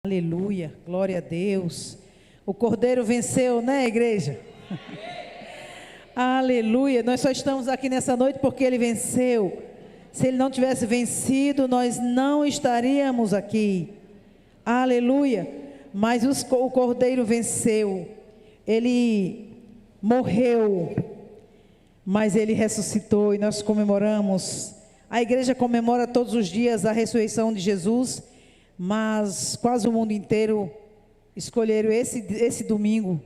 Aleluia, glória a Deus. O Cordeiro venceu, né, igreja? Aleluia, nós só estamos aqui nessa noite porque Ele venceu. Se Ele não tivesse vencido, nós não estaríamos aqui. Aleluia, mas o Cordeiro venceu. Ele morreu, mas Ele ressuscitou e nós comemoramos. A igreja comemora todos os dias a ressurreição de Jesus, mas quase o mundo inteiro escolheram esse domingo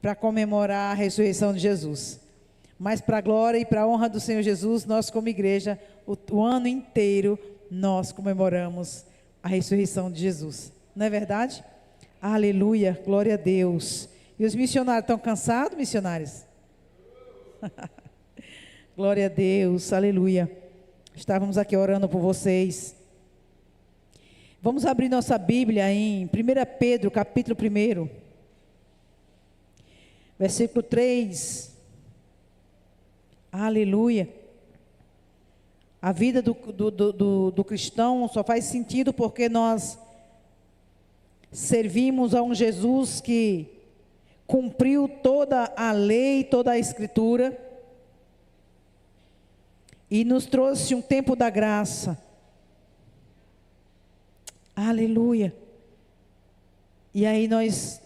para comemorar a ressurreição de Jesus. Mas para a glória e para a honra do Senhor Jesus, nós como igreja, o ano inteiro, nós comemoramos a ressurreição de Jesus. Não é verdade? Aleluia, glória a Deus. E os missionários estão cansados, missionários? Glória a Deus, aleluia. Estávamos aqui orando por vocês. Vamos abrir nossa Bíblia em 1 Pedro, capítulo 1, versículo 3. Aleluia. A vida do cristão só faz sentido porque nós servimos a um Jesus que cumpriu toda a lei, toda a escritura, e nos trouxe um tempo da graça. Aleluia. E aí nós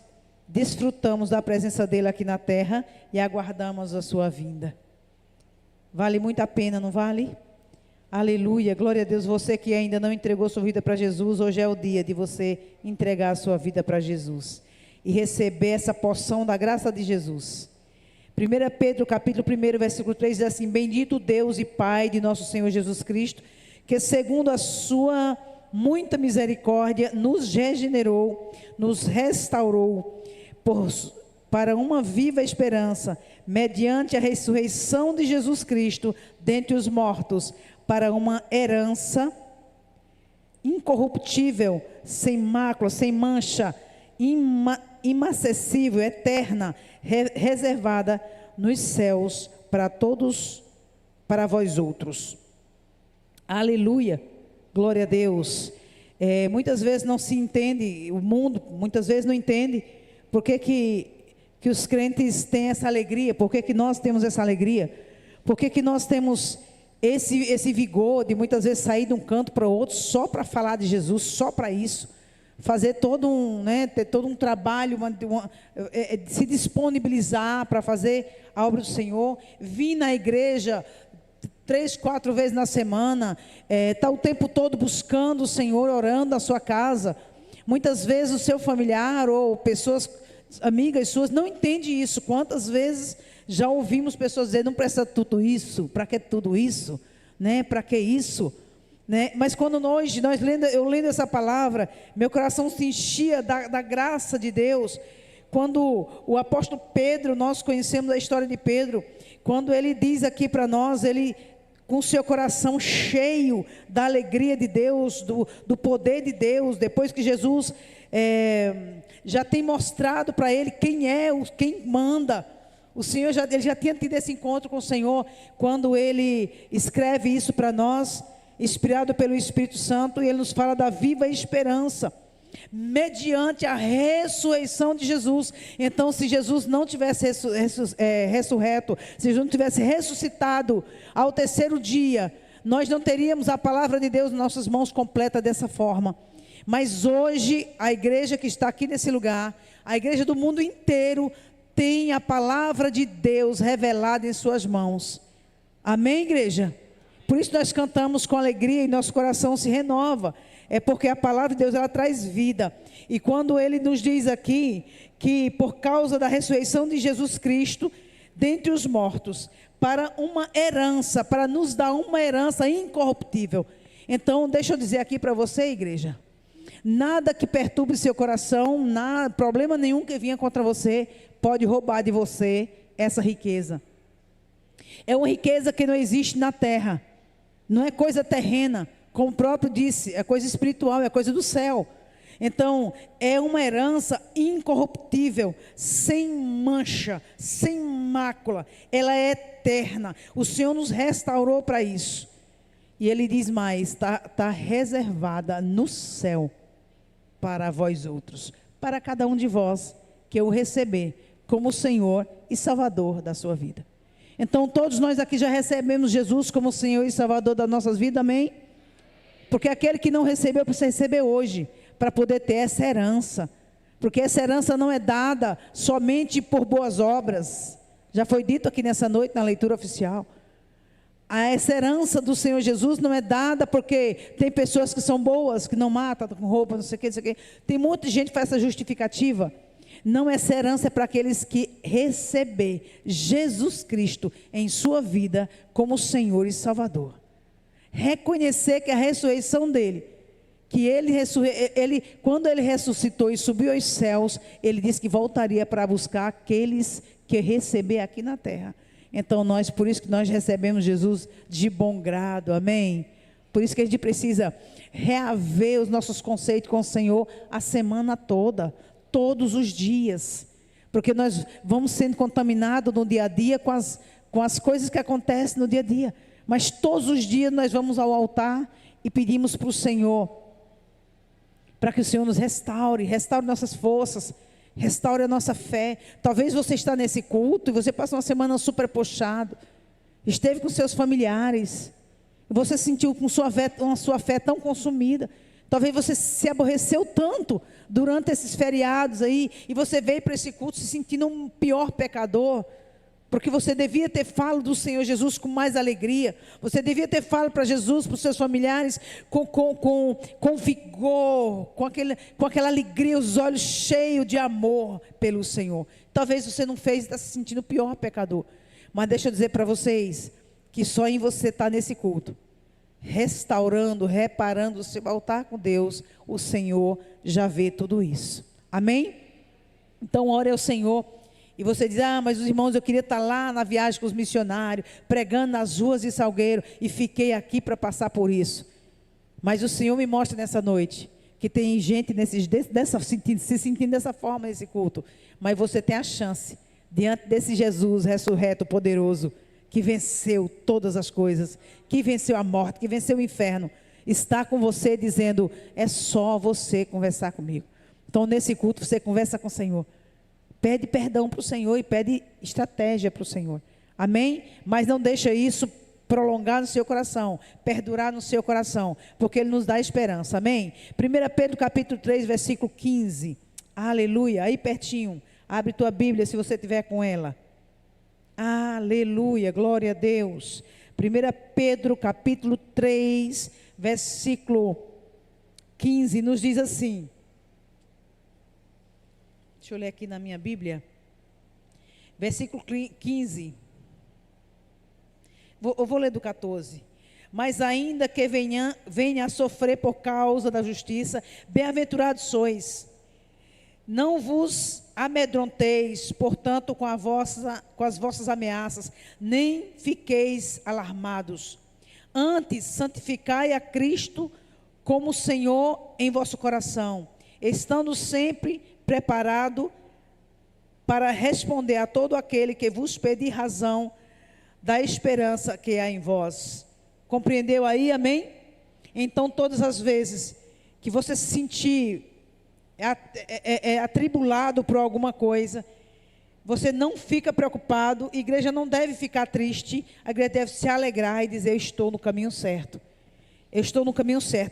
desfrutamos da presença dele aqui na terra e aguardamos a sua vinda. Vale muito a pena, não vale? Aleluia, glória a Deus. Você que ainda não entregou sua vida para Jesus, hoje é o dia de você entregar a sua vida para Jesus e receber essa porção da graça de Jesus. 1 Pedro, capítulo 1, versículo 3, diz assim: bendito Deus e Pai de nosso Senhor Jesus Cristo, que segundo a sua muita misericórdia, nos regenerou, nos restaurou, para uma viva esperança, mediante a ressurreição de Jesus Cristo dentre os mortos, para uma herança incorruptível, sem mácula, sem mancha, imacessível, eterna, reservada nos céus para todos, para vós outros. Aleluia, glória a Deus. Muitas vezes não se entende, o mundo muitas vezes não entende por que os crentes têm essa alegria, por que nós temos essa alegria, por que nós temos esse vigor de muitas vezes sair de um canto para o outro só para falar de Jesus, só para isso. Fazer ter todo um trabalho, se disponibilizar para fazer a obra do Senhor, vir na igreja 3, 4 vezes na semana, estar o tempo todo buscando o Senhor, orando na sua casa. Muitas vezes o seu familiar ou pessoas, amigas suas, não entende isso. Quantas vezes já ouvimos pessoas dizer: não precisa tudo isso, para que tudo isso, né? Para que isso? Né? Mas quando eu lendo essa palavra, meu coração se enchia da graça de Deus. Quando o apóstolo Pedro, nós conhecemos a história de Pedro, quando ele diz aqui para nós, ele com seu coração cheio da alegria de Deus, do poder de Deus, depois que Jesus já tem mostrado para ele quem manda. O Senhor ele já tinha tido esse encontro com o Senhor, quando ele escreve isso para nós, inspirado pelo Espírito Santo, e ele nos fala da viva esperança, mediante a ressurreição de Jesus. Então, se Jesus não tivesse ressurreto, se Jesus não tivesse ressuscitado ao terceiro dia, nós não teríamos a palavra de Deus em nossas mãos completa dessa forma. Mas hoje, a igreja que está aqui nesse lugar, a igreja do mundo inteiro, tem a palavra de Deus revelada em suas mãos. Amém, igreja? Por isso nós cantamos com alegria e nosso coração se renova. É porque a palavra de Deus, ela traz vida. E quando ele nos diz aqui que por causa da ressurreição de Jesus Cristo dentre os mortos, para uma herança, para nos dar uma herança incorruptível. Então, deixa eu dizer aqui para você, igreja, nada que perturbe seu coração, problema nenhum que venha contra você, pode roubar de você essa riqueza. É uma riqueza que não existe na terra. Não é coisa terrena, como o próprio disse, é coisa espiritual, é coisa do céu. Então, é uma herança incorruptível, sem mancha, sem mácula. Ela é eterna. O Senhor nos restaurou para isso. E Ele diz mais, está reservada no céu. para vós outros, para cada um de vós que o receber como Senhor e Salvador da sua vida. Então todos nós aqui já recebemos Jesus como Senhor e Salvador das nossas vidas, amém? Porque aquele que não recebeu precisa receber hoje, para poder ter essa herança, porque essa herança não é dada somente por boas obras, já foi dito aqui nessa noite na leitura oficial. Essa herança do Senhor Jesus não é dada porque tem pessoas que são boas, que não matam com roupa, não sei o que, não sei o que. Tem muita gente que faz essa justificativa. Não, essa herança é para aqueles que receber Jesus Cristo em sua vida como Senhor e Salvador. Reconhecer que a ressurreição dele, que ele quando ele ressuscitou e subiu aos céus, ele disse que voltaria para buscar aqueles que receber aqui na terra. Então por isso que nós recebemos Jesus de bom grado, amém? Por isso que a gente precisa reaver os nossos conceitos com o Senhor a semana toda, todos os dias, porque nós vamos sendo contaminados no dia a dia com as coisas que acontecem no dia a dia, mas todos os dias nós vamos ao altar e pedimos para o Senhor, para que o Senhor nos restaure nossas forças, restaure a nossa fé. Talvez você está nesse culto e você passa uma semana super puxado, esteve com seus familiares, você sentiu com sua fé tão consumida, talvez você se aborreceu tanto durante esses feriados aí, e você veio para esse culto se sentindo um pior pecador, porque você devia ter falado do Senhor Jesus com mais alegria, você devia ter falado para Jesus, para os seus familiares, com vigor, com aquela alegria, os olhos cheios de amor pelo Senhor. Talvez você não fez e está se sentindo o pior pecador, mas deixa eu dizer para vocês, que só em você estar nesse culto, restaurando, reparando o seu altar com Deus, o Senhor já vê tudo isso, amém? Então ore ao Senhor. E você diz, mas os irmãos, eu queria estar lá na viagem com os missionários, pregando nas ruas de Salgueiro, e fiquei aqui para passar por isso. Mas o Senhor me mostra nessa noite, que tem gente se sentindo dessa forma nesse culto. Mas você tem a chance, diante desse Jesus ressurreto, poderoso, que venceu todas as coisas, que venceu a morte, que venceu o inferno, está com você dizendo, é só você conversar comigo. Então nesse culto você conversa com o Senhor. Pede perdão para o Senhor e pede estratégia para o Senhor, amém? Mas não deixa isso prolongar no seu coração, perdurar no seu coração, porque Ele nos dá esperança, amém? 1 Pedro capítulo 3, versículo 15, aleluia, aí pertinho, abre tua Bíblia se você tiver com ela, aleluia, glória a Deus. 1 Pedro capítulo 3, versículo 15, nos diz assim, deixa eu ler aqui na minha Bíblia, versículo 15, eu vou ler do 14, mas ainda que venha a sofrer por causa da justiça, bem-aventurados sois, não vos amedronteis, portanto, com as vossas ameaças, nem fiqueis alarmados, antes santificai a Cristo como Senhor em vosso coração, estando sempre preparado para responder a todo aquele que vos pedir razão da esperança que há em vós. Compreendeu aí, amém? Então todas as vezes que você se sentir atribulado por alguma coisa, você não fica preocupado, a igreja não deve ficar triste, a igreja deve se alegrar e dizer, eu estou no caminho certo,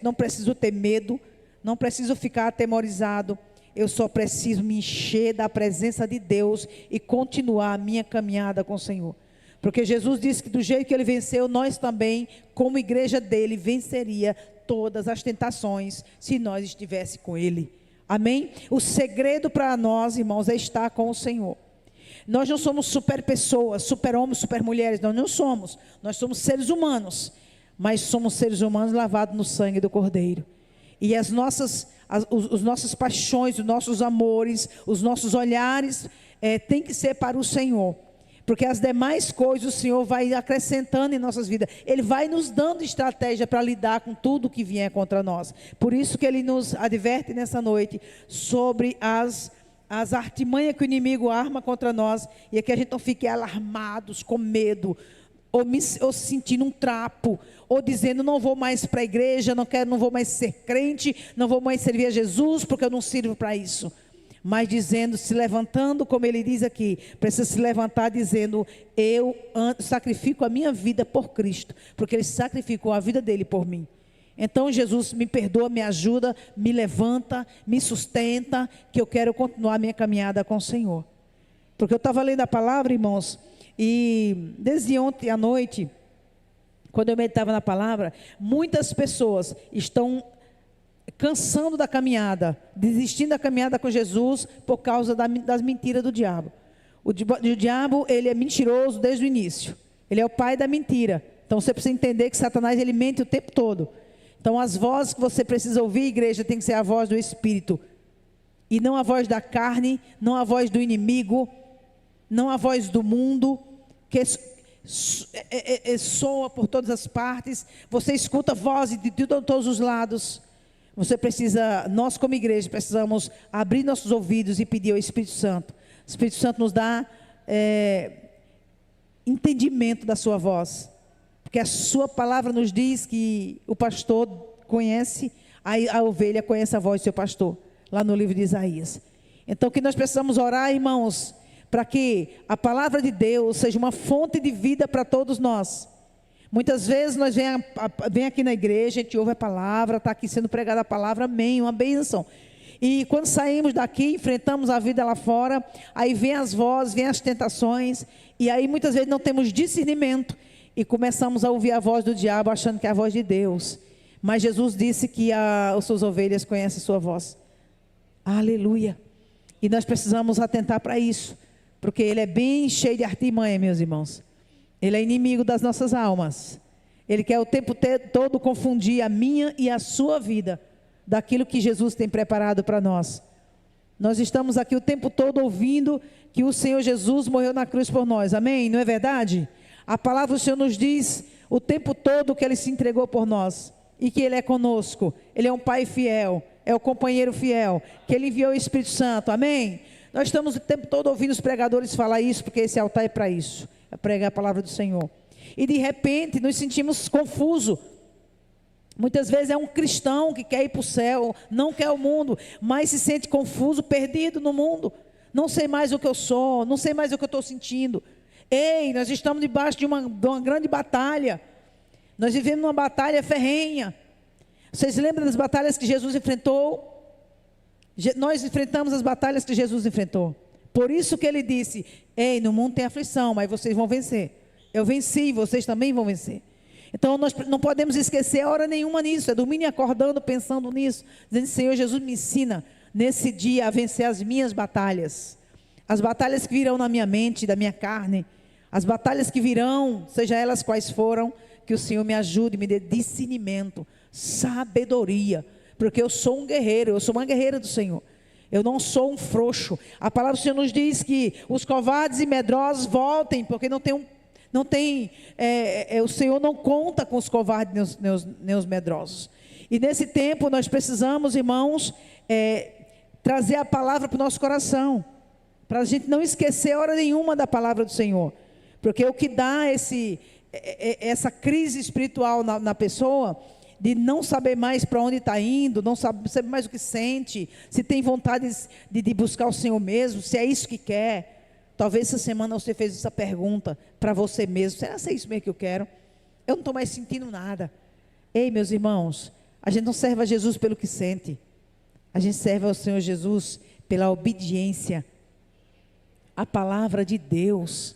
não preciso ter medo, não preciso ficar atemorizado, eu só preciso me encher da presença de Deus e continuar a minha caminhada com o Senhor. Porque Jesus disse que do jeito que Ele venceu, nós também, como igreja dEle, venceria todas as tentações, se nós estivéssemos com Ele. Amém? O segredo para nós, irmãos, é estar com o Senhor. Nós não somos super pessoas, super homens, super mulheres, não somos. Nós somos seres humanos, mas somos seres humanos lavados no sangue do Cordeiro. E as nossas paixões, os nossos amores, os nossos olhares tem que ser para o Senhor, porque as demais coisas o Senhor vai acrescentando em nossas vidas, Ele vai nos dando estratégia para lidar com tudo que vier contra nós. Por isso que Ele nos adverte nessa noite sobre as artimanhas que o inimigo arma contra nós, e é que a gente não fique alarmados, com medo, ou se sentindo um trapo, ou dizendo: não vou mais para a igreja, não vou mais ser crente, não vou mais servir a Jesus porque eu não sirvo para isso. Mas dizendo, se levantando, como ele diz aqui, precisa se levantar dizendo: eu sacrifico a minha vida por Cristo, porque ele sacrificou a vida dele por mim. Então Jesus me perdoa, me ajuda, me levanta, me sustenta, que eu quero continuar a minha caminhada com o Senhor. Porque eu estava lendo a palavra, irmãos, e desde ontem à noite, quando eu meditava na palavra, muitas pessoas estão cansando da caminhada, desistindo da caminhada com Jesus por causa das mentiras do diabo. O diabo, ele é mentiroso desde o início. Ele é o pai da mentira. Então você precisa entender que Satanás, ele mente o tempo todo. Então as vozes que você precisa ouvir, igreja, tem que ser a voz do Espírito. E não a voz da carne, não a voz do inimigo, não a voz do mundo, que soa por todas as partes. Você escuta vozes de todos os lados. Você precisa, nós como igreja, precisamos abrir nossos ouvidos e pedir ao Espírito Santo. O Espírito Santo nos dá entendimento da sua voz. Porque a sua palavra nos diz que o pastor conhece, a ovelha conhece a voz do seu pastor. Lá no livro de Isaías. Então que nós precisamos orar, irmãos, para que a palavra de Deus seja uma fonte de vida para todos nós. Muitas vezes nós vem aqui na igreja, a gente ouve a palavra, está aqui sendo pregada a palavra, amém, uma bênção. E quando saímos daqui, enfrentamos a vida lá fora, aí vem as vozes, vem as tentações, e aí muitas vezes não temos discernimento, e começamos a ouvir a voz do diabo, achando que é a voz de Deus. Mas Jesus disse que as suas ovelhas conhecem a sua voz. Aleluia. E nós precisamos atentar para isso, porque ele é bem cheio de artimanha, meus irmãos. Ele é inimigo das nossas almas. Ele quer o tempo todo confundir a minha e a sua vida daquilo que Jesus tem preparado para nós. Nós estamos aqui o tempo todo ouvindo que o Senhor Jesus morreu na cruz por nós, amém? Não é verdade? A palavra do Senhor nos diz o tempo todo que Ele se entregou por nós e que Ele é conosco. Ele é um Pai fiel, é o companheiro fiel, que Ele enviou o Espírito Santo, amém? Nós estamos o tempo todo ouvindo os pregadores falar isso, porque esse altar é para isso, é pregar a palavra do Senhor. E de repente nos sentimos confusos. Muitas vezes é um cristão que quer ir para o céu, não quer o mundo, mas se sente confuso, perdido no mundo. Não sei mais o que eu sou, não sei mais o que eu estou sentindo. Ei, nós estamos debaixo de uma grande batalha. Nós vivemos uma batalha ferrenha. Vocês lembram das batalhas que Jesus enfrentou? Nós enfrentamos as batalhas que Jesus enfrentou. Por isso que Ele disse: ei, no mundo tem aflição, mas vocês vão vencer. Eu venci, vocês também vão vencer. Então nós não podemos esquecer a hora nenhuma nisso. É dormindo e acordando, pensando nisso, dizendo: Senhor Jesus, me ensina nesse dia a vencer as minhas batalhas. As batalhas que virão na minha mente, da minha carne. As batalhas que virão, seja elas quais foram, que o Senhor me ajude, me dê discernimento, sabedoria. Porque eu sou um guerreiro, eu sou uma guerreira do Senhor. Eu não sou um frouxo. A palavra do Senhor nos diz que os covardes e medrosos voltem, porque o Senhor não conta com os covardes nem os medrosos. E nesse tempo nós precisamos, irmãos, trazer a palavra para o nosso coração, para a gente não esquecer hora nenhuma da palavra do Senhor. Porque o que dá essa crise espiritual na pessoa, de não saber mais para onde está indo, não saber mais o que sente, se tem vontade de buscar o Senhor mesmo, se é isso que quer. Talvez essa semana você fez essa pergunta para você mesmo: será que é isso mesmo que eu quero? Eu não estou mais sentindo nada. Ei, meus irmãos, a gente não serve a Jesus pelo que sente. A gente serve ao Senhor Jesus pela obediência à palavra de Deus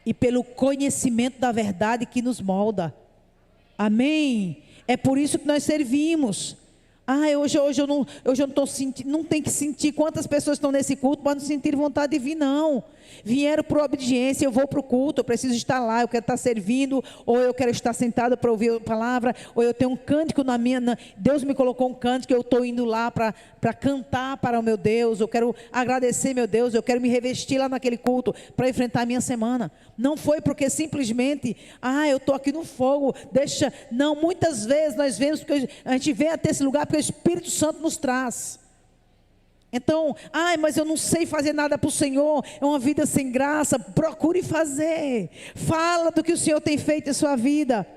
e pelo conhecimento da verdade que nos molda. Amém? É por isso que nós servimos. Hoje eu não estou sentindo, não tem que sentir. Quantas pessoas estão nesse culto, mas não sentir vontade de vir, não. Vieram por obediência. Eu vou para o culto, eu preciso estar lá, eu quero estar servindo, ou eu quero estar sentado para ouvir a palavra, ou eu tenho um cântico Deus me colocou um cântico, eu estou indo lá para cantar para o meu Deus, eu quero agradecer meu Deus, eu quero me revestir lá naquele culto para enfrentar a minha semana. Não foi porque simplesmente, eu estou aqui no fogo, não, muitas vezes nós vemos, porque a gente vem até esse lugar porque o Espírito Santo nos traz. Então, mas eu não sei fazer nada para o Senhor, é uma vida sem graça. Procure fazer. Fala do que o Senhor tem feito em sua vida.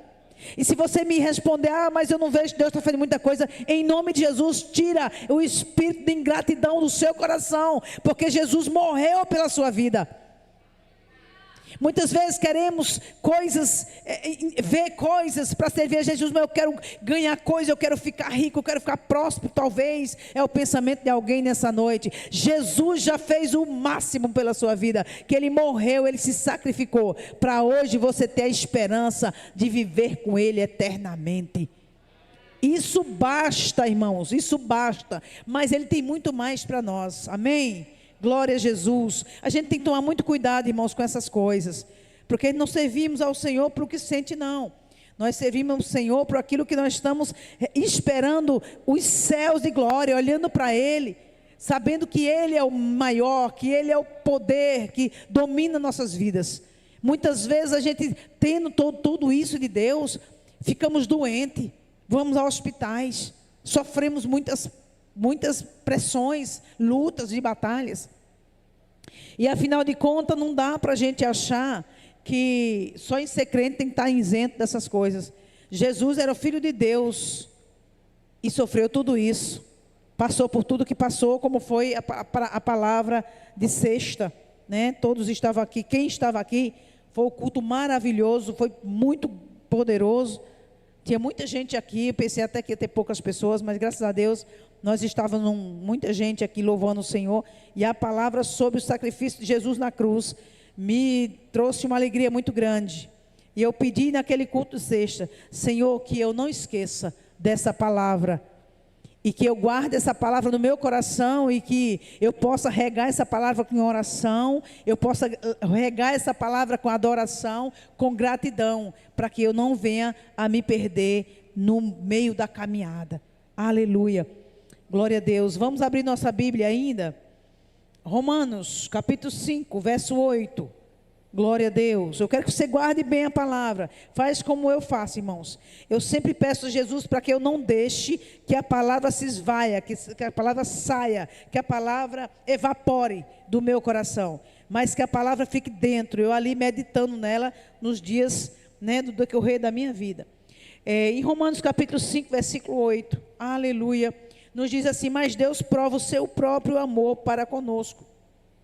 E se você me responder, mas eu não vejo Deus está fazendo muita coisa, em nome de Jesus, tira o espírito de ingratidão do seu coração, porque Jesus morreu pela sua vida. Muitas vezes queremos coisas, ver coisas para servir a Jesus, mas eu quero ganhar coisa, eu quero ficar rico, eu quero ficar próspero, talvez é o pensamento de alguém nessa noite. Jesus já fez o máximo pela sua vida, que Ele morreu, Ele se sacrificou, para hoje você ter a esperança de viver com Ele eternamente. Isso basta, irmãos, isso basta, mas Ele tem muito mais para nós, amém? Glória a Jesus. A gente tem que tomar muito cuidado, irmãos, com essas coisas, porque não servimos ao Senhor para o que sente, não. Nós servimos ao Senhor por aquilo que nós estamos esperando, os céus de glória, olhando para Ele, sabendo que Ele é o maior, que Ele é o poder que domina nossas vidas. Muitas vezes a gente, tendo tudo isso de Deus, ficamos doentes, vamos a hospitais, sofremos muitas pressões, lutas e batalhas. E afinal de contas, não dá para a gente achar que só em ser crente tem que estar isento dessas coisas. Jesus era o Filho de Deus e sofreu tudo isso, passou por tudo que passou, como foi a palavra de sexta, né? Todos estavam aqui, quem estava aqui, foi um culto maravilhoso, foi muito poderoso. Tinha muita gente aqui, eu pensei até que ia ter poucas pessoas, mas graças a Deus, nós estávamos muita gente aqui louvando o Senhor, e a palavra sobre o sacrifício de Jesus na cruz, me trouxe uma alegria muito grande, e eu pedi naquele culto de sexta, Senhor, que eu não esqueça dessa palavra, e que eu guarde essa palavra no meu coração, e que eu possa regar essa palavra com oração, eu possa regar essa palavra com adoração, com gratidão, para que eu não venha a me perder no meio da caminhada. Aleluia, glória a Deus. Vamos abrir nossa Bíblia ainda, Romanos capítulo 5, verso 8. Glória a Deus. Eu quero que você guarde bem a palavra. Faz como eu faço, irmãos. Eu sempre peço a Jesus para que eu não deixe que a palavra se esvaia, que a palavra saia, que a palavra evapore do meu coração, mas que a palavra fique dentro, eu ali meditando nela nos dias, né, do decorrer da minha vida. Em Romanos capítulo 5, versículo 8, aleluia, nos diz assim: mas Deus prova o seu próprio amor para conosco.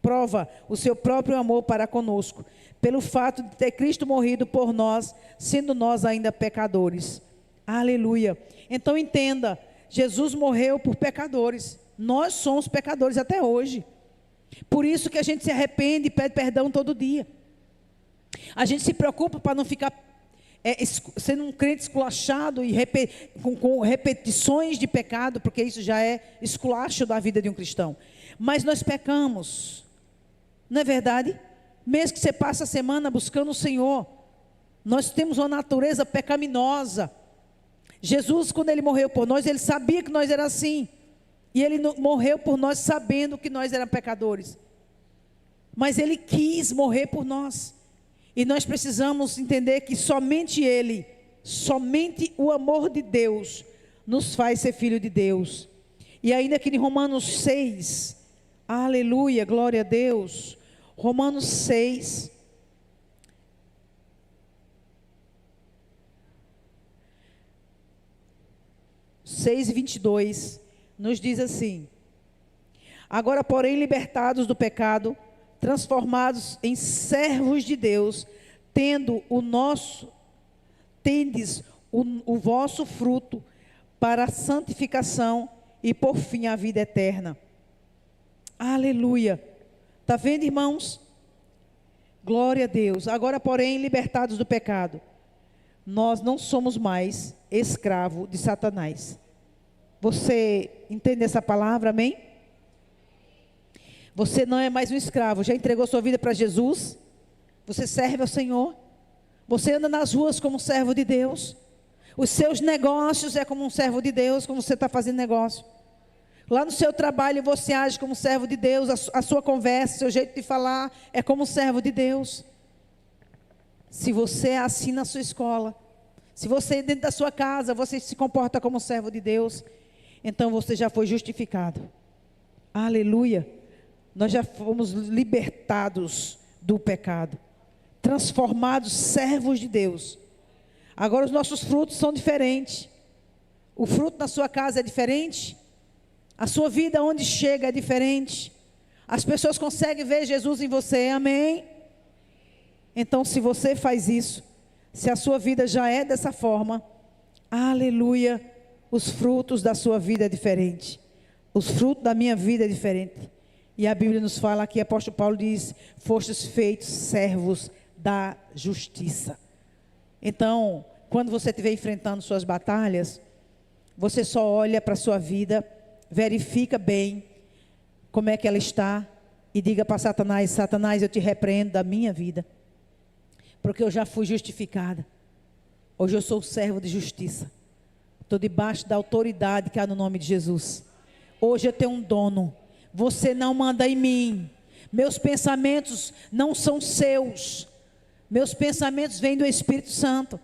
Prova o seu próprio amor para conosco, pelo fato de ter Cristo morrido por nós, sendo nós ainda pecadores. Aleluia. Então entenda, Jesus morreu por pecadores. Nós somos pecadores até hoje. Por isso que a gente se arrepende e pede perdão todo dia. A gente se preocupa para não ficar sendo um crente esculachado e com repetições de pecado, porque isso já é esculacho da vida de um cristão. Mas nós pecamos, não é verdade? Mesmo que você passe a semana buscando o Senhor, nós temos uma natureza pecaminosa. Jesus, quando Ele morreu por nós, Ele sabia que nós éramos assim, e Ele morreu por nós sabendo que nós éramos pecadores, mas Ele quis morrer por nós, e nós precisamos entender que somente Ele, somente o amor de Deus nos faz ser filho de Deus. E ainda aqui em Romanos 6, aleluia, glória a Deus, Romanos 6, e 22, nos diz assim: agora, porém, libertados do pecado, transformados em servos de Deus, tendes o vosso fruto para a santificação e por fim a vida eterna. Aleluia. Está vendo, irmãos? Glória a Deus. Agora, porém, libertados do pecado, nós não somos mais escravo de Satanás. Você entende essa palavra, amém? Você não é mais um escravo, já entregou sua vida para Jesus? Você serve ao Senhor? Você anda nas ruas como servo de Deus? Os seus negócios é como um servo de Deus, como você está fazendo negócio? Lá no seu trabalho você age como servo de Deus, a sua conversa, o seu jeito de falar é como servo de Deus. Se você é assim na sua escola, se você dentro da sua casa, você se comporta como servo de Deus, então você já foi justificado. Aleluia. Nós já fomos libertados do pecado, transformados servos de Deus. Agora os nossos frutos são diferentes. O fruto na sua casa é diferente. A sua vida onde chega é diferente. As pessoas conseguem ver Jesus em você, amém? Então, se você faz isso, se a sua vida já é dessa forma, aleluia, os frutos da sua vida é diferente. Os frutos da minha vida é diferente. E a Bíblia nos fala aqui, o apóstolo Paulo diz: fostes feitos servos da justiça. Então, quando você estiver enfrentando suas batalhas, você só olha para a sua vida, verifica bem como é que ela está e diga para Satanás: Satanás, eu te repreendo da minha vida, porque eu já fui justificada. Hoje eu sou servo de justiça. Estou debaixo da autoridade que há no nome de Jesus. Hoje eu tenho um dono. Você não manda em mim. Meus pensamentos não são seus. Meus pensamentos vêm do Espírito Santo.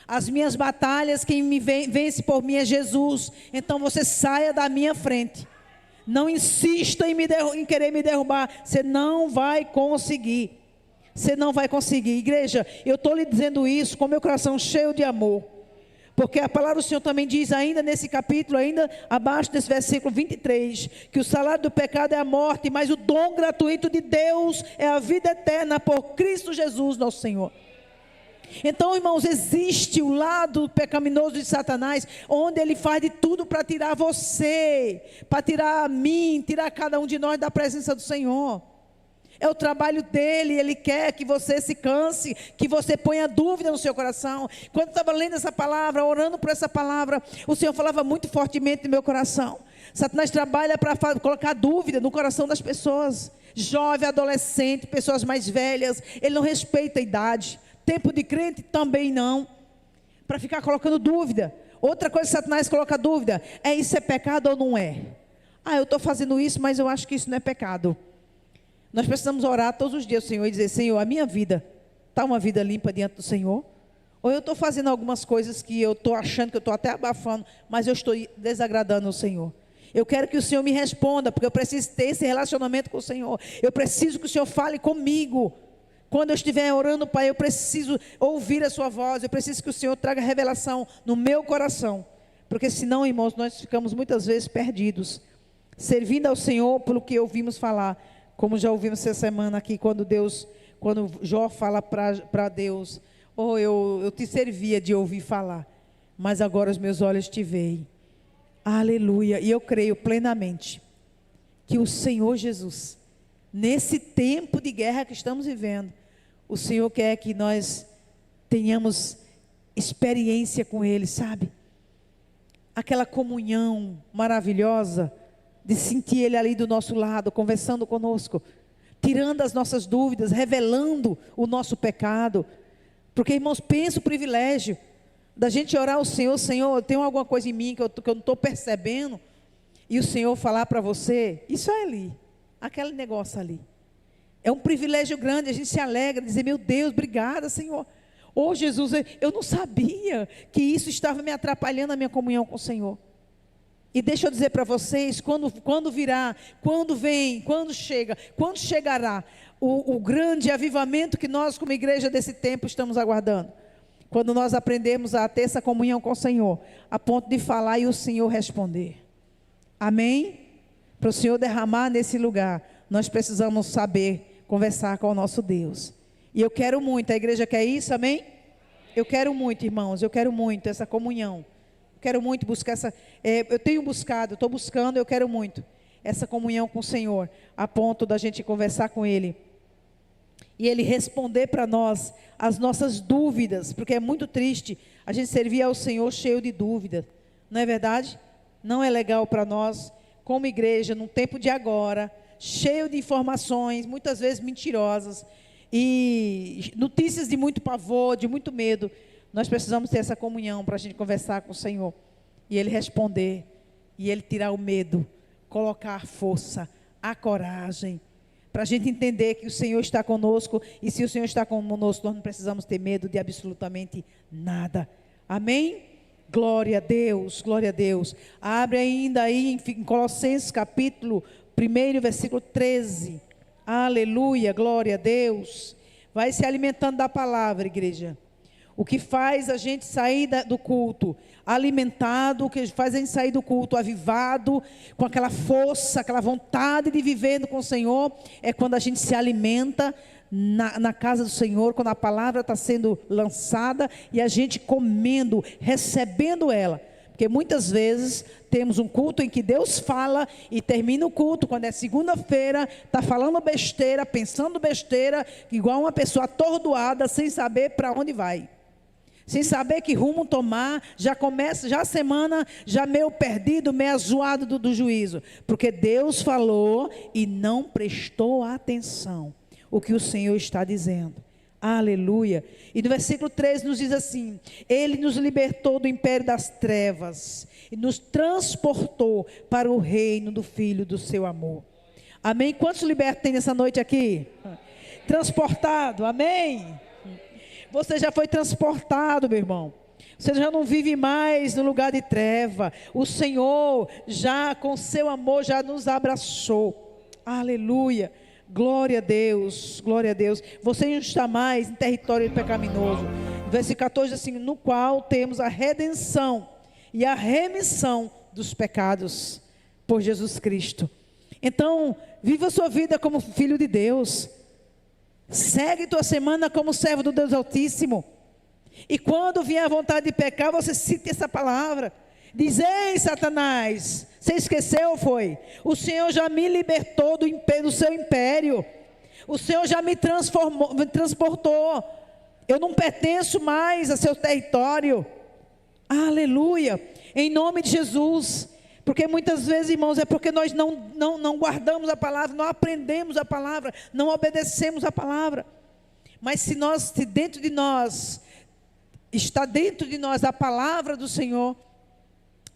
As minhas batalhas, quem me vence por mim é Jesus. Então você saia da minha frente. Não insista em querer me derrubar. Você não vai conseguir. Você não vai conseguir. Igreja, eu estou lhe dizendo isso com meu coração cheio de amor. Porque a palavra do Senhor também diz, ainda nesse capítulo, ainda abaixo desse versículo 23, que o salário do pecado é a morte, mas o dom gratuito de Deus é a vida eterna por Cristo Jesus, nosso Senhor. Então, irmãos, existe o lado pecaminoso de Satanás, onde ele faz de tudo para tirar você, para tirar a mim, tirar cada um de nós da presença do Senhor. É o trabalho dele, ele quer que você se canse, que você ponha dúvida no seu coração. Quando eu estava lendo essa palavra, orando por essa palavra, o Senhor falava muito fortemente no meu coração. Satanás trabalha para colocar dúvida no coração das pessoas, jovem, adolescente, pessoas mais velhas. Ele não respeita a idade, tempo de crente também não, para ficar colocando dúvida. Outra coisa que Satanás coloca dúvida, isso é pecado ou não é? Eu estou fazendo isso, mas eu acho que isso não é pecado. Nós precisamos orar todos os dias ao Senhor e dizer: Senhor, a minha vida está uma vida limpa diante do Senhor? Ou eu estou fazendo algumas coisas que eu estou achando que eu estou até abafando, mas eu estou desagradando o Senhor? Eu quero que o Senhor me responda, porque eu preciso ter esse relacionamento com o Senhor. Eu preciso que o Senhor fale comigo. Quando eu estiver orando, Pai, eu preciso ouvir a sua voz. Eu preciso que o Senhor traga revelação no meu coração. Porque senão, irmãos, nós ficamos muitas vezes perdidos, servindo ao Senhor pelo que ouvimos falar. Como já ouvimos essa semana aqui, quando Jó fala para Deus: eu te servia de ouvir falar, mas agora os meus olhos te veem. Aleluia. E eu creio plenamente que o Senhor Jesus, nesse tempo de guerra que estamos vivendo, o Senhor quer que nós tenhamos experiência com Ele, sabe? Aquela comunhão maravilhosa, de sentir Ele ali do nosso lado, conversando conosco, tirando as nossas dúvidas, revelando o nosso pecado. Porque, irmãos, pensa o privilégio da gente orar ao Senhor: Senhor, tem alguma coisa em mim que eu não estou percebendo, e o Senhor falar para você: isso é ali, aquele negócio ali. É um privilégio grande, a gente se alegra, dizer: meu Deus, obrigada, Senhor. Jesus, eu não sabia que isso estava me atrapalhando a minha comunhão com o Senhor. E deixa eu dizer para vocês, quando virá, quando vem, quando chegará o grande avivamento que nós como igreja desse tempo estamos aguardando. Quando nós aprendemos a ter essa comunhão com o Senhor, a ponto de falar e o Senhor responder. Amém? Para o Senhor derramar nesse lugar, nós precisamos saber conversar com o nosso Deus. E eu quero muito, a igreja quer isso, amém? Eu quero muito, irmãos, eu quero muito essa comunhão. Quero muito buscar eu tenho buscado, estou buscando, eu quero muito essa comunhão com o Senhor, a ponto da gente conversar com Ele e Ele responder para nós as nossas dúvidas, porque é muito triste a gente servir ao Senhor cheio de dúvidas, não é verdade? Não é legal para nós, como igreja, num tempo de agora, cheio de informações, muitas vezes mentirosas, e notícias de muito pavor, de muito medo. Nós precisamos ter essa comunhão para a gente conversar com o Senhor e Ele responder, e Ele tirar o medo, colocar a força, a coragem, para a gente entender que o Senhor está conosco, e se o Senhor está conosco, nós não precisamos ter medo de absolutamente nada. Amém? Glória a Deus, glória a Deus. Abre ainda aí em Colossenses capítulo 1, versículo 13. Aleluia, glória a Deus. Vai se alimentando da palavra, igreja. O que faz a gente sair do culto alimentado, o que faz a gente sair do culto avivado, com aquela força, aquela vontade de viver com o Senhor, é quando a gente se alimenta na casa do Senhor, quando a palavra está sendo lançada e a gente comendo, recebendo ela. Porque muitas vezes temos um culto em que Deus fala e termina o culto, quando é segunda-feira, está falando besteira, pensando besteira, igual uma pessoa atordoada, sem saber para onde vai. Sem saber que rumo tomar, já começa, já a semana, já meio perdido, meio zoado do juízo. Porque Deus falou e não prestou atenção o que o Senhor está dizendo. Aleluia. E no versículo 13 nos diz assim: Ele nos libertou do império das trevas e nos transportou para o reino do Filho do seu amor. Amém? Quantos libertos tem nessa noite aqui? Transportado, amém? Você já foi transportado, meu irmão. Você já não vive mais no lugar de treva. O Senhor já com seu amor já nos abraçou. Aleluia. Glória a Deus, glória a Deus. Você não está mais em território pecaminoso. Versículo 14 assim: no qual temos a redenção e a remissão dos pecados por Jesus Cristo. Então, viva a sua vida como filho de Deus. Segue tua semana como servo do Deus Altíssimo. E quando vier a vontade de pecar, você cite essa palavra. Diz: ei, Satanás, você esqueceu, foi? O Senhor já me libertou do seu império. O Senhor já me transportou. Eu não pertenço mais a seu território. Aleluia. Em nome de Jesus. Porque muitas vezes, irmãos, é porque nós não guardamos a palavra, não aprendemos a palavra, não obedecemos a palavra. Mas se dentro de nós, está dentro de nós a palavra do Senhor,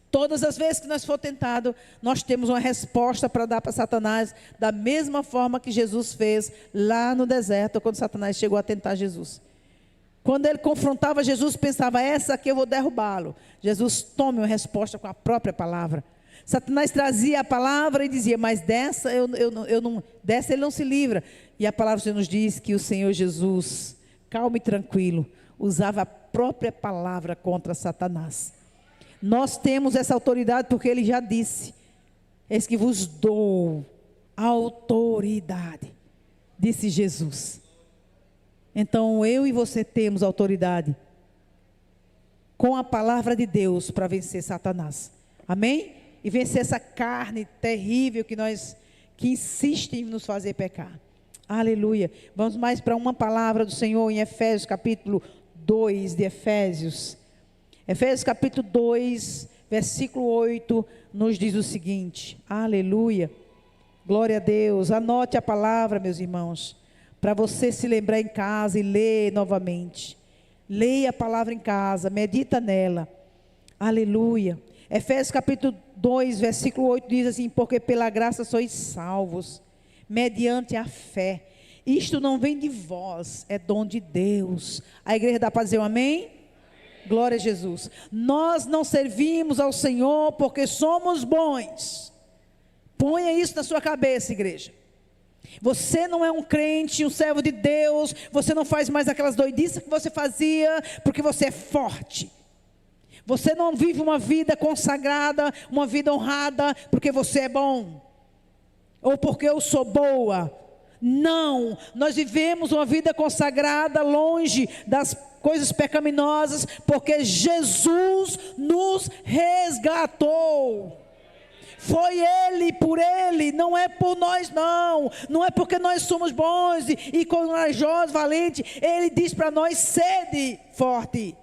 todas as vezes que nós for tentado, nós temos uma resposta para dar para Satanás, da mesma forma que Jesus fez lá no deserto, quando Satanás chegou a tentar Jesus. Quando ele confrontava Jesus, pensava: essa aqui eu vou derrubá-lo. Jesus tome uma resposta com a própria palavra. Satanás trazia a palavra e dizia: mas dessa dessa ele não se livra. E a palavra do Senhor nos diz que o Senhor Jesus, calmo e tranquilo, usava a própria palavra contra Satanás. Nós temos essa autoridade porque ele já disse: eis que vos dou autoridade, disse Jesus. Então eu e você temos autoridade com a palavra de Deus para vencer Satanás. Amém? E vencer essa carne terrível que insiste em nos fazer pecar. Aleluia. Vamos mais para uma palavra do Senhor em Efésios capítulo 2 de Efésios. Efésios capítulo 2, versículo 8, nos diz o seguinte. Aleluia. Glória a Deus. Anote a palavra, meus irmãos, para você se lembrar em casa e ler novamente. Leia a palavra em casa, medita nela. Aleluia. Efésios capítulo 2, versículo 8 diz assim: porque pela graça sois salvos, mediante a fé. Isto não vem de vós, é dom de Deus. A igreja dá para dizer um amém? Glória a Jesus. Nós não servimos ao Senhor porque somos bons. Ponha isso na sua cabeça, igreja. Você não é um crente, um servo de Deus. Você não faz mais aquelas doidices que você fazia porque você é forte. Você não vive uma vida consagrada, uma vida honrada porque você é bom, ou porque eu sou boa. Não, nós vivemos uma vida consagrada, longe das coisas pecaminosas, porque Jesus nos resgatou. Foi Ele, por Ele, não é por nós não. Não é porque nós somos bons e corajosos, valentes. Ele diz para nós: sede forte,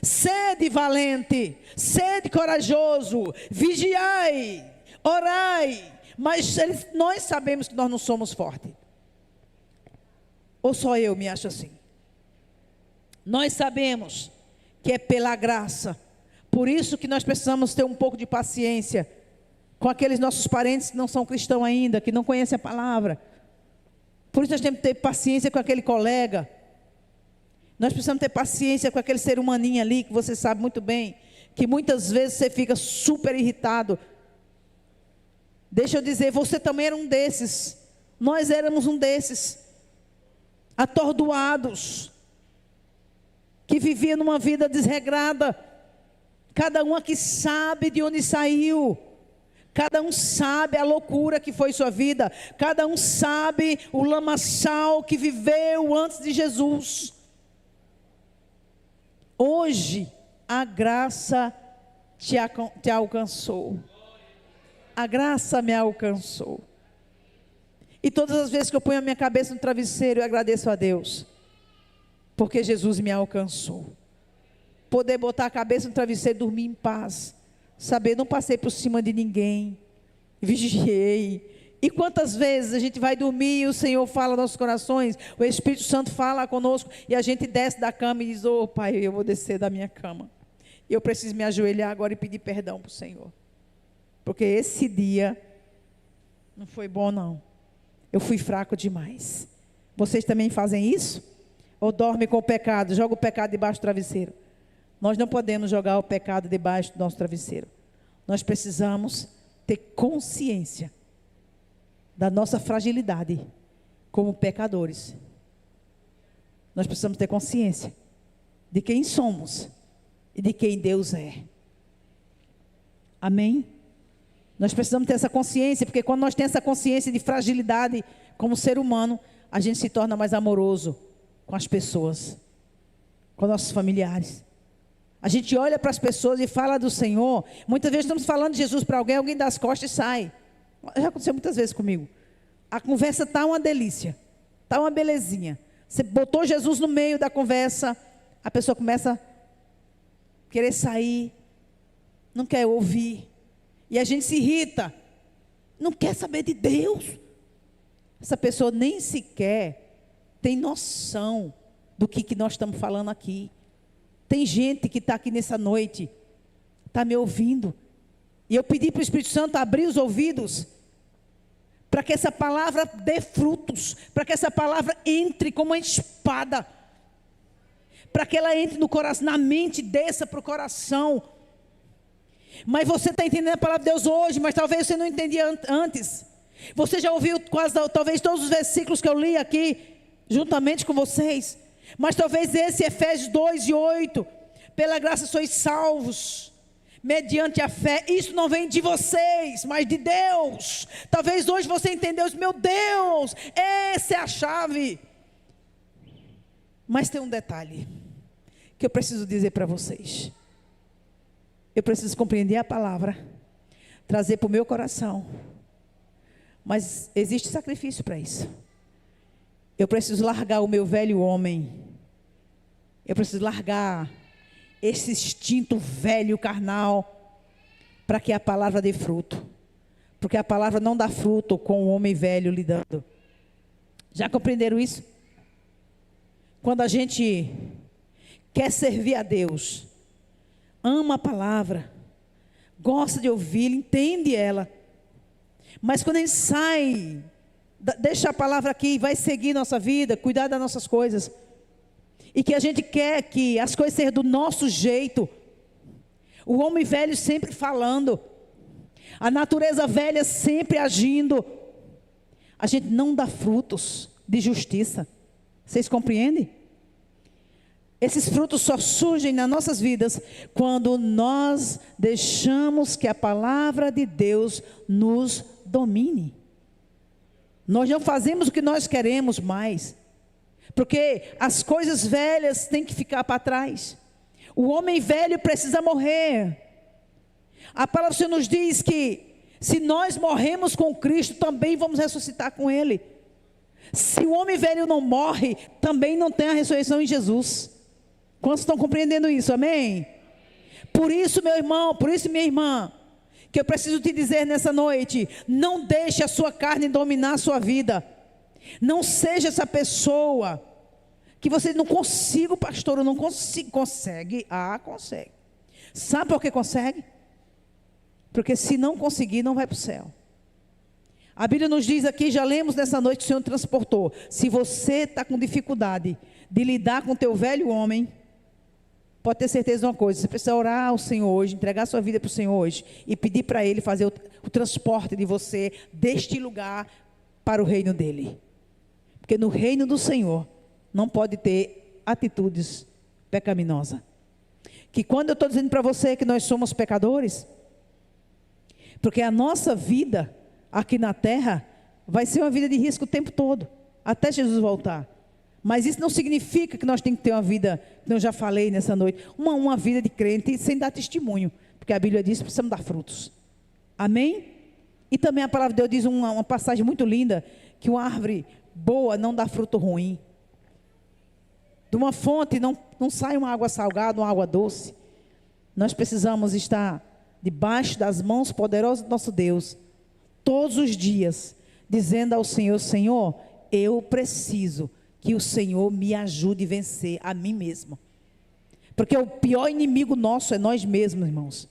sede valente, sede corajoso, vigiai, orai. Mas nós sabemos que nós não somos fortes. Ou só eu me acho assim? Nós sabemos que é pela graça. Por isso que nós precisamos ter um pouco de paciência com aqueles nossos parentes que não são cristãos ainda, que não conhecem a palavra. Por isso nós temos que ter paciência com aquele colega. Nós precisamos ter paciência com aquele ser humaninho ali, que você sabe muito bem que muitas vezes você fica super irritado. Deixa eu dizer, você também era um desses. Nós éramos um desses. Atordoados. Que vivia numa vida desregrada. Cada um aqui sabe de onde saiu. Cada um sabe a loucura que foi sua vida. Cada um sabe o lamaçal que viveu antes de Jesus. Hoje, a graça te alcançou. A graça me alcançou. E todas as vezes que eu ponho a minha cabeça no travesseiro, eu agradeço a Deus. Porque Jesus me alcançou. Poder botar a cabeça no travesseiro e dormir em paz. Saber, não passei por cima de ninguém. Vigiei. E quantas vezes a gente vai dormir e o Senhor fala aos nossos corações, o Espírito Santo fala conosco, e a gente desce da cama e diz: ô Pai, eu vou descer da minha cama. E eu preciso me ajoelhar agora e pedir perdão para o Senhor. Porque esse dia não foi bom não. Eu fui fraco demais. Vocês também fazem isso? Ou dormem com o pecado, joga o pecado debaixo do travesseiro? Nós não podemos jogar o pecado debaixo do nosso travesseiro. Nós precisamos ter consciência da nossa fragilidade como pecadores. Nós precisamos ter consciência de quem somos e de quem Deus é. Amém? Nós precisamos ter essa consciência, porque quando nós temos essa consciência de fragilidade como ser humano, a gente se torna mais amoroso com as pessoas, com nossos familiares. A gente olha para as pessoas e fala do Senhor. Muitas vezes estamos falando de Jesus para alguém, alguém dá as costas e sai. Já aconteceu muitas vezes comigo. A conversa está uma delícia, está uma belezinha. Você botou Jesus no meio da conversa, a pessoa começa a querer sair, não quer ouvir. E a gente se irrita, não quer saber de Deus. Essa pessoa nem sequer tem noção do que nós estamos falando aqui. Tem gente que está aqui nessa noite, está me ouvindo. E eu pedi para o Espírito Santo abrir os ouvidos, para que essa palavra dê frutos, para que essa palavra entre como uma espada, para que ela entre no coração, na mente, desça para o coração. Mas você está entendendo a palavra de Deus hoje, mas talvez você não entendia antes. Você já ouviu talvez todos os versículos que eu li aqui, juntamente com vocês. Mas talvez esse Efésios 2:8, pela graça sois salvos, mediante a fé. Isso não vem de vocês, mas de Deus. Talvez hoje você entendeu isso. Meu Deus, essa é a chave. Mas tem um detalhe que eu preciso dizer para vocês. Eu preciso compreender a palavra, trazer para o meu coração. Mas existe sacrifício para isso. Eu preciso largar o meu velho homem. Eu preciso largar esse instinto velho carnal, para que a palavra dê fruto. Porque a palavra não dá fruto com o homem velho lidando. Já compreenderam isso? Quando a gente quer servir a Deus, ama a palavra, gosta de ouvir, entende ela, mas quando a gente sai, deixa a palavra aqui e vai seguir nossa vida, cuidar das nossas coisas, e que a gente quer que as coisas sejam do nosso jeito, o homem velho sempre falando, a natureza velha sempre agindo, a gente não dá frutos de justiça. Vocês compreendem? Esses frutos só surgem nas nossas vidas quando nós deixamos que a palavra de Deus nos domine. Nós não fazemos o que nós queremos mais, porque as coisas velhas têm que ficar para trás. O homem velho precisa morrer. A palavra do Senhor nos diz que se nós morremos com Cristo, também vamos ressuscitar com Ele. Se o homem velho não morre, também não tem a ressurreição em Jesus. Quantos estão compreendendo isso? Amém? Por isso, meu irmão, por isso, minha irmã, que eu preciso te dizer nessa noite: não deixe a sua carne dominar a sua vida. Não seja essa pessoa que você não consigo, pastor, eu não consigo. Consegue? Ah, consegue. Sabe por que consegue? Porque se não conseguir, não vai para o céu. A Bíblia nos diz aqui, já lemos nessa noite, que o Senhor transportou. Se você está com dificuldade de lidar com o teu velho homem, pode ter certeza de uma coisa: você precisa orar ao Senhor hoje, entregar sua vida para o Senhor hoje e pedir para Ele fazer o transporte de você deste lugar para o reino dEle. Porque no reino do Senhor não pode ter atitudes pecaminosas. Que quando eu estou dizendo para você que nós somos pecadores, porque a nossa vida aqui na terra vai ser uma vida de risco o tempo todo, até Jesus voltar. Mas isso não significa que nós temos que ter uma vida, que eu já falei nessa noite, uma vida de crente sem dar testemunho. Porque a Bíblia diz que precisamos dar frutos. Amém? E também a palavra de Deus diz uma passagem muito linda, que uma árvore boa não dá fruto ruim. De uma fonte não sai uma água salgada, uma água doce. Nós precisamos estar debaixo das mãos poderosas do nosso Deus, todos os dias, dizendo ao Senhor: Senhor, eu preciso que o Senhor me ajude a vencer a mim mesmo. Porque o pior inimigo nosso é nós mesmos, irmãos.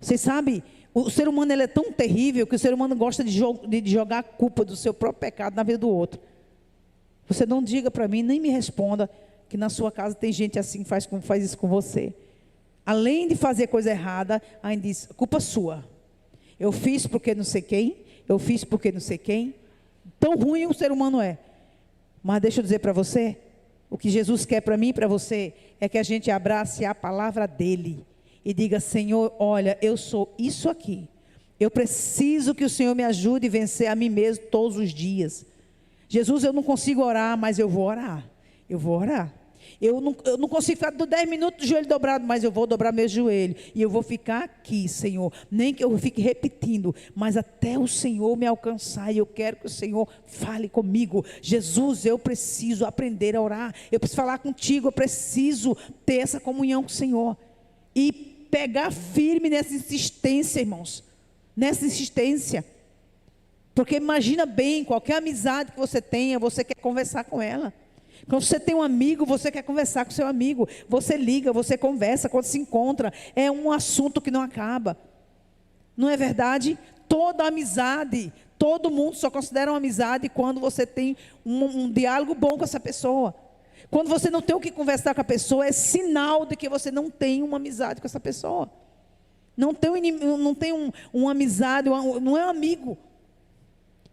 Vocês sabem, o ser humano ele é tão terrível que o ser humano gosta de jogar a culpa do seu próprio pecado na vida do outro. Você não diga para mim, nem me responda que na sua casa tem gente assim que faz isso com você. Além de fazer coisa errada, ainda diz: culpa sua. Eu fiz porque não sei quem, eu fiz porque não sei quem. Tão ruim o ser humano é. Mas deixa eu dizer para você, o que Jesus quer para mim e para você, é que a gente abrace a palavra dEle e diga: Senhor, olha, eu sou isso aqui. Eu preciso que o Senhor me ajude a vencer a mim mesmo todos os dias. Jesus, eu não consigo orar, mas eu vou orar. Eu vou orar. Eu não consigo ficar 10 minutos de joelho dobrado, mas eu vou dobrar meu joelho. E eu vou ficar aqui, Senhor. Nem que eu fique repetindo, mas até o Senhor me alcançar. E eu quero que o Senhor fale comigo. Jesus, eu preciso aprender a orar. Eu preciso falar contigo. Eu preciso ter essa comunhão com o Senhor. E pegar firme nessa insistência, irmãos. Nessa insistência. Porque imagina bem, qualquer amizade que você tenha, você quer conversar com ela. Quando você tem um amigo, você quer conversar com seu amigo. Você liga, você conversa, quando se encontra. É um assunto que não acaba. Não é verdade? Toda amizade, todo mundo só considera uma amizade quando você tem um diálogo bom com essa pessoa. Quando você não tem o que conversar com a pessoa, é sinal de que você não tem uma amizade com essa pessoa. Não tem uma amizade, não é um amigo.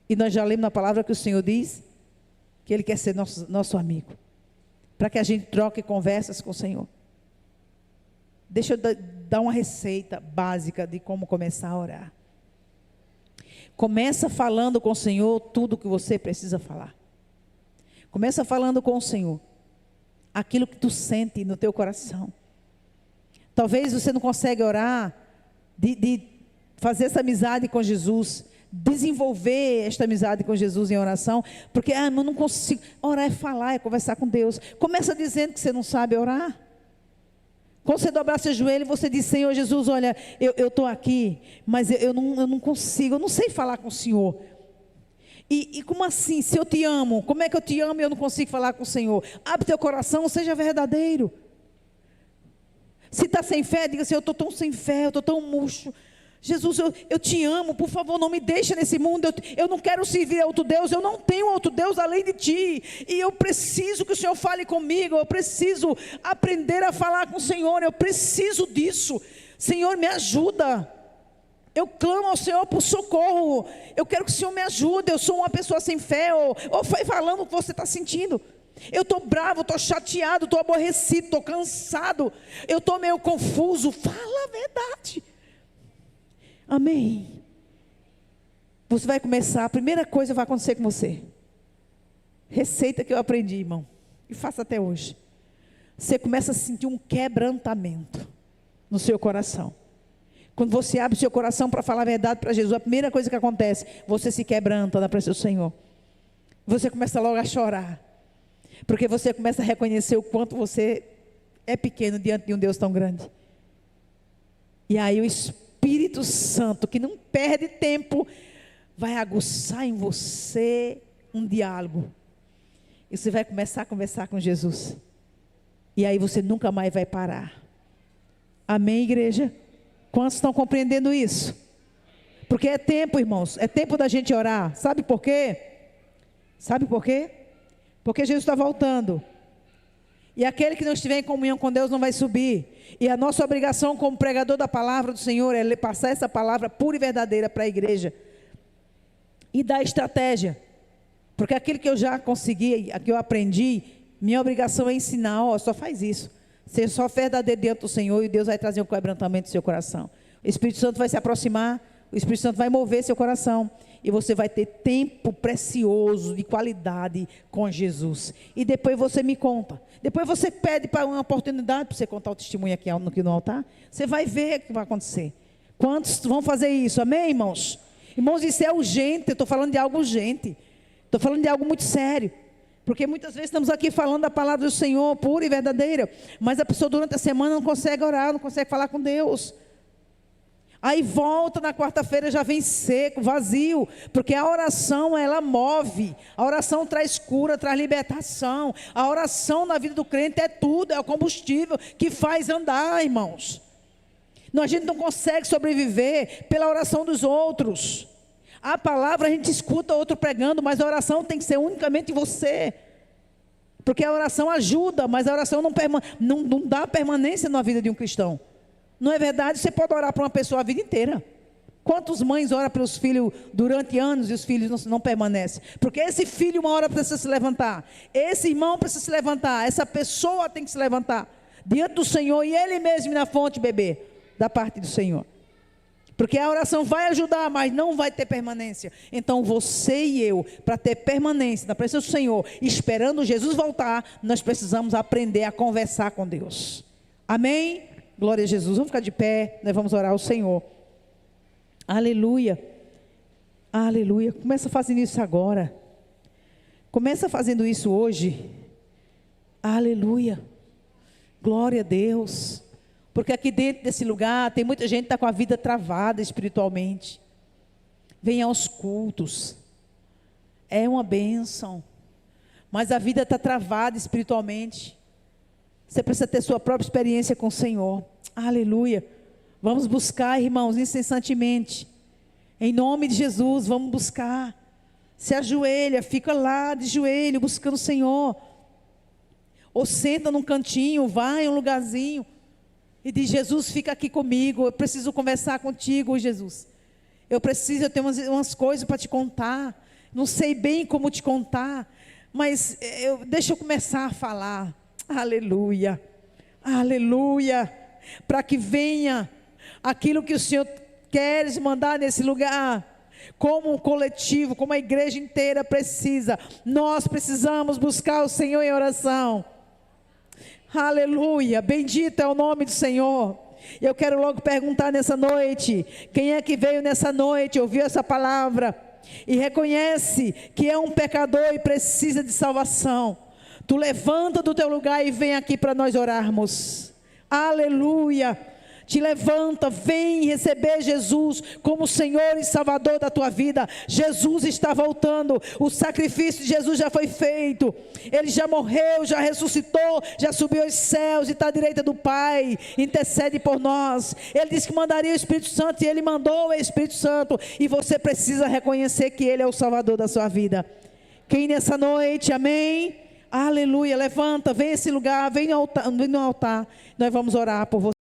E nós já lemos na palavra que o Senhor diz que Ele quer ser nosso amigo, para que a gente troque conversas com o Senhor. Deixa eu dar uma receita básica de como começar a orar. Começa falando com o Senhor tudo o que você precisa falar. Começa falando com o Senhor aquilo que tu sente no teu coração. Talvez você não consiga orar, de fazer essa amizade com Jesus, desenvolver esta amizade com Jesus em oração, porque eu não consigo. Orar é falar, é conversar com Deus. Começa dizendo que você não sabe orar. Quando você dobrar seu joelho, você diz: Senhor Jesus, olha, eu estou aqui, mas eu não consigo, eu não sei falar com o Senhor. E como assim? Se eu te amo, como é que eu te amo e eu não consigo falar com o Senhor? Abre teu coração, seja verdadeiro. Se está sem fé, diga assim: eu estou tão sem fé, eu estou tão murcho. Jesus, eu te amo, por favor, não me deixa nesse mundo, eu não quero servir a outro Deus, eu não tenho outro Deus além de ti, e eu preciso que o Senhor fale comigo, eu preciso aprender a falar com o Senhor, eu preciso disso. Senhor, me ajuda. Eu clamo ao Senhor por socorro, eu quero que o Senhor me ajude. Eu sou uma pessoa sem fé, ou vai falando o que você está sentindo. Eu estou bravo, estou chateado, estou aborrecido, estou cansado, eu estou meio confuso. Fala a verdade. Amém. Você vai começar, a primeira coisa vai acontecer com você. Receita que eu aprendi, irmão, e faço até hoje. Você começa a sentir um quebrantamento no seu coração. Quando você abre seu coração para falar a verdade para Jesus, a primeira coisa que acontece, você se quebranta na presença do Senhor. Você começa logo a chorar, porque você começa a reconhecer o quanto você é pequeno diante de um Deus tão grande. E aí o Espírito Santo, que não perde tempo, vai aguçar em você um diálogo. E você vai começar a conversar com Jesus. E aí você nunca mais vai parar. Amém, igreja? Quantos estão compreendendo isso? Porque é tempo, irmãos, é tempo da gente orar. Sabe por quê? Sabe por quê? Porque Jesus está voltando. E aquele que não estiver em comunhão com Deus não vai subir. E a nossa obrigação como pregador da palavra do Senhor é passar essa palavra pura e verdadeira para a igreja. E dar estratégia. Porque aquilo que eu já consegui, que eu aprendi, minha obrigação é ensinar, só faz isso. Seja só verdadeiro diante do Senhor e Deus vai trazer um quebrantamento do seu coração. O Espírito Santo vai se aproximar, o Espírito Santo vai mover seu coração. E você vai ter tempo precioso, de qualidade com Jesus. E depois você me conta. Depois você pede para uma oportunidade para você contar o testemunho aqui no altar. Você vai ver o que vai acontecer. Quantos vão fazer isso? Amém, irmãos? Irmãos, isso é urgente. Eu estou falando de algo urgente. Estou falando de algo muito sério. Porque muitas vezes estamos aqui falando da palavra do Senhor, pura e verdadeira. Mas a pessoa durante a semana não consegue orar, não consegue falar com Deus. Aí volta na quarta-feira, já vem seco, vazio, porque a oração, ela move, a oração traz cura, traz libertação, a oração na vida do crente é tudo, é o combustível que faz andar, irmãos. Não, a gente não consegue sobreviver pela oração dos outros. A palavra a gente escuta outro pregando, mas a oração tem que ser unicamente você, porque a oração ajuda, mas a oração não dá permanência na vida de um cristão. Não é verdade? Você pode orar para uma pessoa a vida inteira. Quantas mães oram pelos filhos durante anos e os filhos não permanecem? Porque esse filho uma hora precisa se levantar. Esse irmão precisa se levantar. Essa pessoa tem que se levantar diante do Senhor e ele mesmo na fonte beber da parte do Senhor. Porque a oração vai ajudar, mas não vai ter permanência. Então você e eu, para ter permanência na presença do Senhor, esperando Jesus voltar, nós precisamos aprender a conversar com Deus. Amém? Glória a Jesus. Vamos ficar de pé, nós vamos orar ao Senhor. Aleluia. Aleluia. Começa fazendo isso agora. Começa fazendo isso hoje. Aleluia. Glória a Deus. Porque aqui dentro desse lugar tem muita gente que está com a vida travada espiritualmente. Vem aos cultos. É uma bênção. Mas a vida está travada espiritualmente. Você precisa ter sua própria experiência com o Senhor. Aleluia. Vamos buscar, irmãos, incessantemente. Em nome de Jesus, vamos buscar. Se ajoelha, fica lá de joelho, buscando o Senhor. Ou senta num cantinho, vai em um lugarzinho. E diz: Jesus, fica aqui comigo. Eu preciso conversar contigo, Jesus. Eu tenho umas coisas para te contar. Não sei bem como te contar. Mas deixa eu começar a falar. Aleluia, aleluia, para que venha aquilo que o Senhor quer mandar nesse lugar, como um coletivo, como a igreja inteira precisa. Nós precisamos buscar o Senhor em oração. Aleluia, bendito é o nome do Senhor. E eu quero logo perguntar nessa noite, quem é que veio nessa noite, ouviu essa palavra e reconhece que é um pecador e precisa de salvação? Tu levanta do teu lugar e vem aqui para nós orarmos. Aleluia. Te levanta, vem receber Jesus como Senhor e Salvador da tua vida. Jesus está voltando. O sacrifício de Jesus já foi feito. Ele já morreu, já ressuscitou, já subiu aos céus e está à direita do Pai. Intercede por nós. Ele disse que mandaria o Espírito Santo e Ele mandou o Espírito Santo. E você precisa reconhecer que Ele é o Salvador da sua vida. Quem nessa noite, amém? Aleluia, levanta, vem esse lugar, vem no altar, nós vamos orar por você.